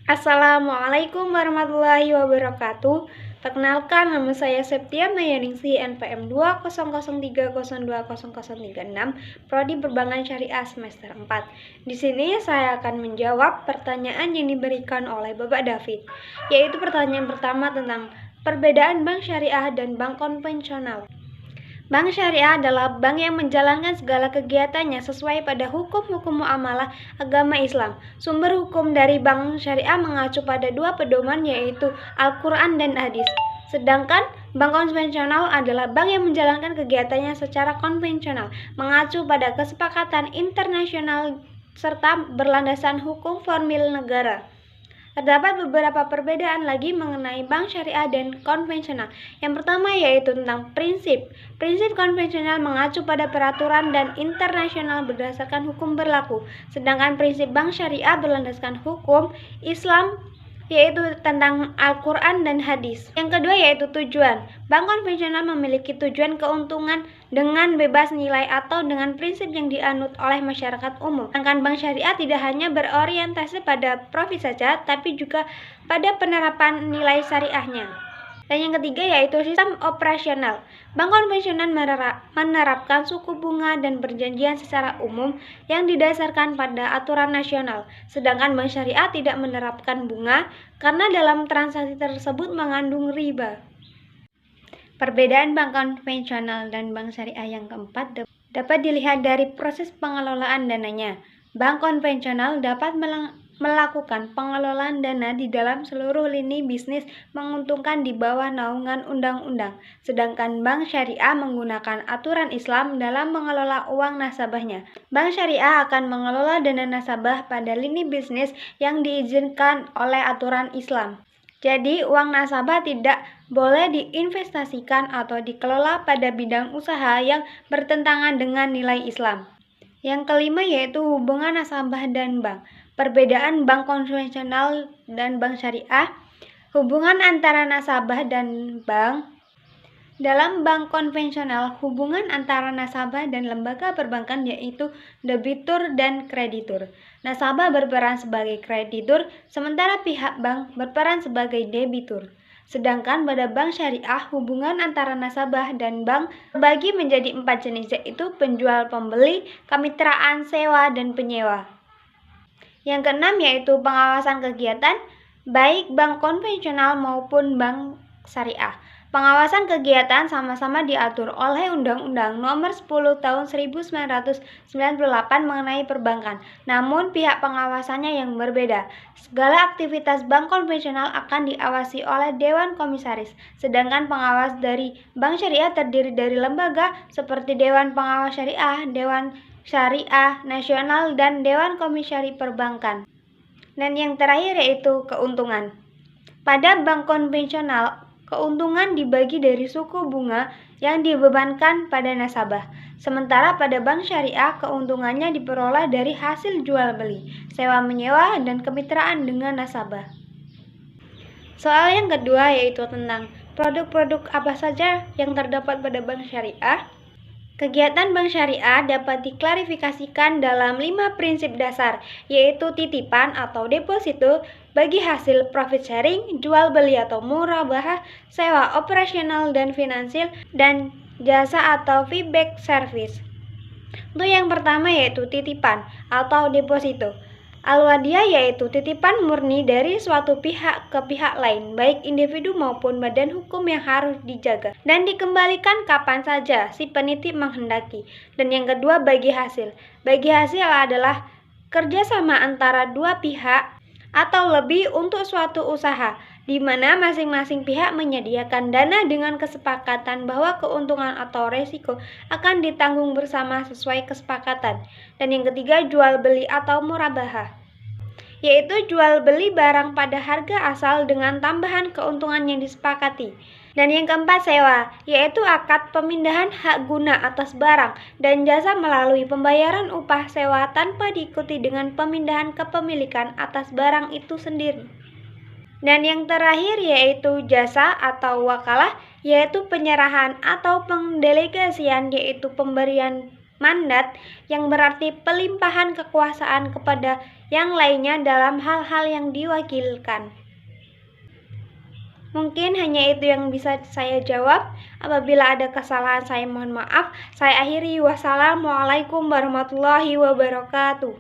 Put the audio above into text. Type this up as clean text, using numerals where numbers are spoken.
Assalamualaikum warahmatullahi wabarakatuh. Perkenalkan, nama saya Septia Mayaningsi, NPM 200302036, Prodi Perbankan Syariah semester 4. Di sini saya akan menjawab pertanyaan yang diberikan oleh Bapak David, yaitu pertanyaan pertama tentang perbedaan bank syariah dan bank konvensional. Bank syariah adalah bank yang menjalankan segala kegiatannya sesuai pada hukum-hukum muamalah agama Islam. Sumber hukum dari bank syariah mengacu pada dua pedoman, yaitu Al-Quran dan hadis. Sedangkan bank konvensional adalah bank yang menjalankan kegiatannya secara konvensional, mengacu pada kesepakatan internasional serta berlandaskan hukum formil negara. Terdapat beberapa perbedaan lagi mengenai bank syariah dan konvensional. Yang pertama yaitu tentang prinsip. Prinsip konvensional mengacu pada peraturan dan internasional berdasarkan hukum berlaku, sedangkan prinsip bank syariah berlandaskan hukum Islam, yaitu tentang Al-Quran dan hadis. Yang kedua yaitu tujuan. Bank konvensional memiliki tujuan keuntungan dengan bebas nilai atau dengan prinsip yang dianut oleh masyarakat umum. Sedangkan bank syariah tidak hanya berorientasi pada profit saja, tapi juga pada penerapan nilai syariahnya. Dan yang ketiga yaitu sistem operasional. Bank konvensional menerapkan suku bunga dan perjanjian secara umum yang didasarkan pada aturan nasional. Sedangkan bank syariah tidak menerapkan bunga karena dalam transaksi tersebut mengandung riba. Perbedaan bank konvensional dan bank syariah yang keempat dapat dilihat dari proses pengelolaan dananya. Bank konvensional dapat melakukan pengelolaan dana di dalam seluruh lini bisnis menguntungkan di bawah naungan undang-undang, sedangkan bank syariah menggunakan aturan Islam dalam mengelola uang nasabahnya. Bank syariah akan mengelola dana nasabah pada lini bisnis yang diizinkan oleh aturan Islam. Jadi, uang nasabah tidak boleh diinvestasikan atau dikelola pada bidang usaha yang bertentangan dengan nilai Islam. Yang kelima yaitu hubungan nasabah dan bank. Perbedaan bank konvensional dan bank syariah. Hubungan antara nasabah dan bank. Dalam bank konvensional, hubungan antara nasabah dan lembaga perbankan yaitu debitur dan kreditur. Nasabah berperan sebagai kreditur, sementara pihak bank berperan sebagai debitur. Sedangkan pada bank syariah, hubungan antara nasabah dan bank terbagi menjadi 4 jenis, yaitu penjual pembeli, kemitraan, sewa, dan penyewa. Yang keenam yaitu pengawasan kegiatan, baik bank konvensional maupun bank syariah. Pengawasan kegiatan sama-sama diatur oleh Undang-Undang Nomor 10 Tahun 1998 mengenai perbankan. Namun pihak pengawasannya yang berbeda. Segala aktivitas bank konvensional akan diawasi oleh Dewan Komisaris, sedangkan pengawas dari bank syariah terdiri dari lembaga seperti Dewan Pengawas Syariah, Dewan Syariah Nasional, dan Dewan Komisaris Perbankan. Dan yang terakhir yaitu keuntungan. Pada bank konvensional, keuntungan dibagi dari suku bunga yang dibebankan pada nasabah. Sementara pada bank syariah, keuntungannya diperoleh dari hasil jual beli, sewa menyewa, dan kemitraan dengan nasabah. Soal yang kedua yaitu tentang produk-produk apa saja yang terdapat pada bank syariah. Kegiatan bank syariah dapat diklarifikasikan dalam 5 prinsip dasar, yaitu titipan atau deposito, bagi hasil profit sharing, jual beli atau murabahah, sewa operasional dan finansial, dan jasa atau fee-back service. Untuk yang pertama yaitu titipan atau deposito. Al-wadiyah yaitu titipan murni dari suatu pihak ke pihak lain, baik individu maupun badan hukum yang harus dijaga dan dikembalikan kapan saja si penitip menghendaki. Dan yang kedua bagi hasil. Bagi hasil adalah kerjasama antara dua pihak atau lebih untuk suatu usaha, di mana masing-masing pihak menyediakan dana dengan kesepakatan bahwa keuntungan atau resiko akan ditanggung bersama sesuai kesepakatan. Dan yang ketiga jual beli atau murabahah, yaitu jual beli barang pada harga asal dengan tambahan keuntungan yang disepakati. Dan yang keempat sewa, yaitu akad pemindahan hak guna atas barang dan jasa melalui pembayaran upah sewa tanpa diikuti dengan pemindahan kepemilikan atas barang itu sendiri. Dan yang terakhir yaitu jasa atau wakalah, yaitu penyerahan atau pendelegasian, yaitu pemberian mandat yang berarti pelimpahan kekuasaan kepada yang lainnya dalam hal-hal yang diwakilkan. Mungkin hanya itu yang bisa saya jawab. Apabila ada kesalahan saya mohon maaf. Saya akhiri. Wassalamualaikum warahmatullahi wabarakatuh.